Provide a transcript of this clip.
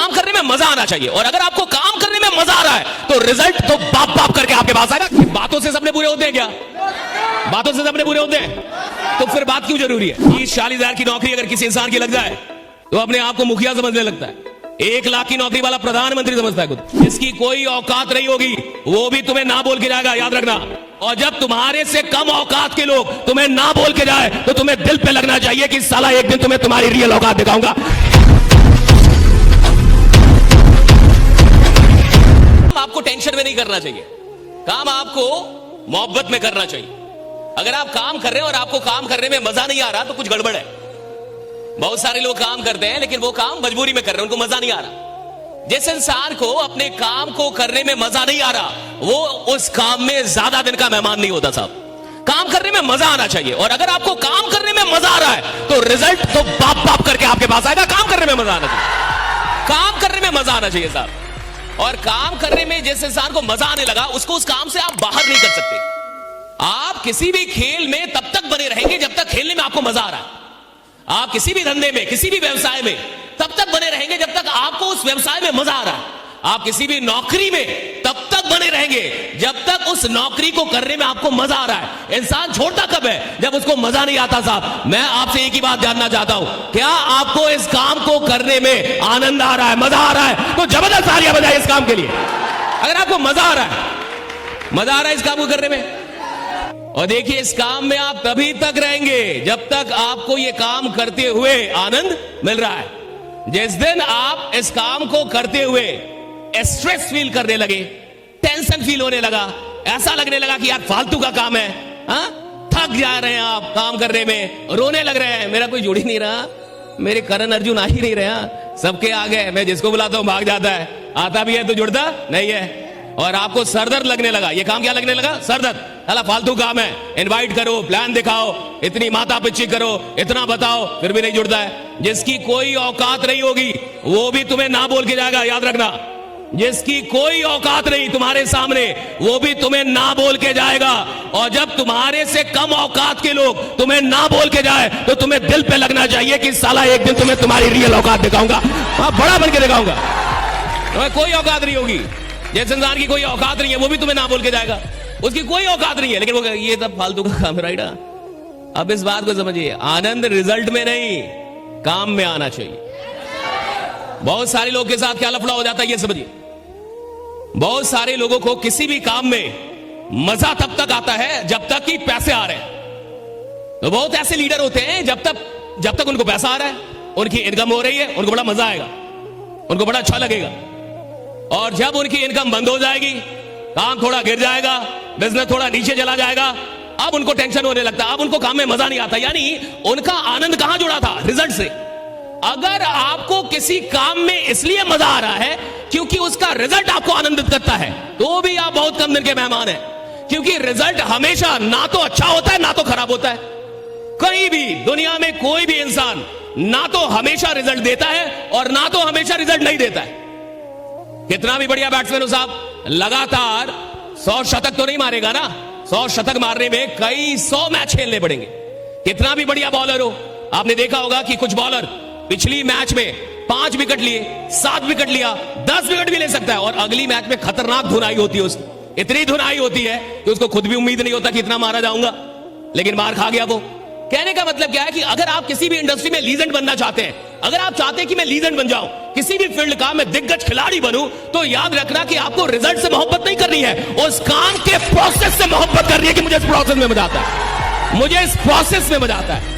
काम करने में मजा आना चाहिए, और अगर आपको काम करने में मजा आ रहा है तो रिजल्ट तो बाप बाप करके आपके पास आएगा। बातों से सबने बुरे होते हैं क्या? बातों से सबने बुरे होते हैं, तो फिर बात क्यों जरूरी है? 30-40 हजार की नौकरी अगर किसी इंसान की लग जाए तो अपने आप को मुखिया समझने लगता है। 1 लाख की नौकरी वाला प्रधानमंत्री समझता है खुद। जिसकी कोई औकात नहीं होगी वो भी तुम्हें ना बोल के जाएगा, याद रखना। और जब तुम्हारे से कम औकात के लोग तुम्हें ना बोल के जाए तो तुम्हें दिल पे लगना चाहिए कि साला एक दिन तुम्हें तुम्हारी रियल औकात दिखाऊंगा। आपको टेंशन में नहीं करना चाहिए, काम आपको मोहब्बत में करना चाहिए। अगर आप काम कर रहे हैं और आपको काम करने में मजा नहीं आ रहा तो कुछ गड़बड़ है। बहुत सारे लोग काम करते हैं लेकिन वो काम मजबूरी में कर रहे हैं, उनको मजा नहीं आ रहा। जिस इंसान को अपने काम को करने में मजा नहीं आ रहा वो उस काम में ज्यादा दिन का मेहमान नहीं होता साहब। काम करने में मजा आना चाहिए, और अगर आपको काम करने में मजा आ रहा है तो रिजल्ट तो बाप बाप करके आपके पास आएगा। काम करने में मजा आना चाहिए, काम करने में मजा आना चाहिए साहब। और काम करने में जिस इंसान को मजा आने लगा उसको उस काम से आप बाहर नहीं कर सकते। आप किसी भी खेल में तब तक बने रहेंगे जब तक खेलने में आपको मजा आ रहा है। आप किसी भी धंधे में, किसी भी व्यवसाय में तब तक बने रहेंगे जब तक आपको उस व्यवसाय में मजा आ रहा है। आप किसी भी नौकरी में तब तक बने रहेंगे जब तक उस नौकरी को करने में आपको मजा आ रहा है। इंसान छोड़ता कब है? जब उसको मजा नहीं आता साहब। मैं आपसे एक ही बात जानना चाहता हूं, क्या आपको इस काम को करने में आनंद आ रहा है, मजा आ रहा है? तो जबरदस्त तालियां बजाइए इस काम के लिए। अगर आपको मजा आ रहा है, मजा आ रहा है इस काम को करने में। और देखिए, इस काम में आप तभी तक रहेंगे जब तक आपको यह काम करते हुए आनंद मिल रहा है। जिस दिन आप इस काम को करते हुए स्ट्रेस फील करने लगे, टेंशन फील होने लगा, ऐसा लगने लगा कि यार फालतू का काम है, थक जा रहे हैं आप काम करने में, रोने लग रहे हैं, मेरा कोई जुड़ ही नहीं रहा, मेरे करण अर्जुन आ ही नहीं रहा, सबके आ गए, मैं जिसको बुलाता हूं भाग जाता है, आता भी है तो जुड़ता नहीं है। और आपको सरदर्द लगने लगा। ये काम क्या लगने लगा? सरदर्द। साला फालतू काम है, इनवाइट करो, प्लान दिखाओ, इतनी माता पिच्ची करो, इतना बताओ, फिर भी नहीं जुड़ता है। जिसकी कोई औकात नहीं होगी वो भी तुम्हें ना बोल के जाएगा, याद रखना। जिसकी कोई औकात नहीं तुम्हारे सामने वो भी तुम्हें ना बोल के जाएगा। और जब तुम्हारे से कम औकात के लोग तुम्हें ना बोल के जाए तो तुम्हें दिल पे लगना चाहिए कि साला एक दिन तुम्हें तुम्हारी रियल औकात दिखाऊंगा, बड़ा बन के दिखाऊंगा। तुम्हें कोई औकात नहीं होगी। जिस इंसान की कोई औकात नहीं है वो भी तुम्हें ना बोल के जाएगा। उसकी कोई औकात नहीं है लेकिन वो ये सब फालतू का काम है, राइट? अब इस बात को समझिए, आनंद रिजल्ट में नहीं काम में आना चाहिए। बहुत सारे लोगों के साथ क्या लफड़ा हो जाता है ये समझिए। बहुत सारे लोगों को किसी भी काम में मजा तब तक आता है जब तक कि पैसे आ रहे हैं। तो बहुत ऐसे लीडर होते हैं जब तक उनको पैसा आ रहा है, उनकी इनकम हो रही है, उनको बड़ा मजा आएगा, उनको बड़ा अच्छा लगेगा। और जब उनकी इनकम बंद हो जाएगी, काम थोड़ा गिर जाएगा, बिजनेस थोड़ा नीचे चला जाएगा, अब उनको टेंशन होने लगता है, अब उनको काम में मजा नहीं आता। यानी उनका आनंद कहां जुड़ा था? रिजल्ट से। अगर आपको किसी काम में इसलिए मजा आ रहा है क्योंकि उसका रिजल्ट आपको आनंदित करता है तो भी आप बहुत कम दिन के मेहमान हैं, क्योंकि रिजल्ट हमेशा ना तो अच्छा होता है ना तो खराब होता है। कहीं भी दुनिया में कोई भी इंसान ना तो हमेशा रिजल्ट देता है और ना तो हमेशा रिजल्ट नहीं देता है। कितना भी बढ़िया बैट्समैन हो साहब, लगातार 100 शतक तो नहीं मारेगा ना। 100 शतक मारने में कई 100 मैच खेलने पड़ेंगे। कितना भी बढ़िया बॉलर हो, आपने देखा होगा कि कुछ बॉलर पिछली मैच में 5 विकेट लिए, 7 विकेट लिया, 10 विकेट भी ले सकता है, और अगली मैच में खतरनाक धुनाई होती है उसकी। इतनी धुनाई होती है कि उसको खुद भी उम्मीद नहीं होता कि इतना मारा जाऊंगा, लेकिन मार खा गया वो। कहने का मतलब क्या है कि अगर आप किसी भी इंडस्ट्री में लीजेंड बनना चाहते हैं, अगर आप चाहते हैं कि मैं लीजेंड बन जाऊं, किसी भी फील्ड का मैं दिग्गज खिलाड़ी बनूं, तो याद रखना कि आपको रिजल्ट से मोहब्बत नहीं करनी है, उस काम के प्रोसेस से मोहब्बत करनी है कि मुझे इस प्रोसेस में मजा आता है, मुझे इस प्रोसेस में मजा आता है।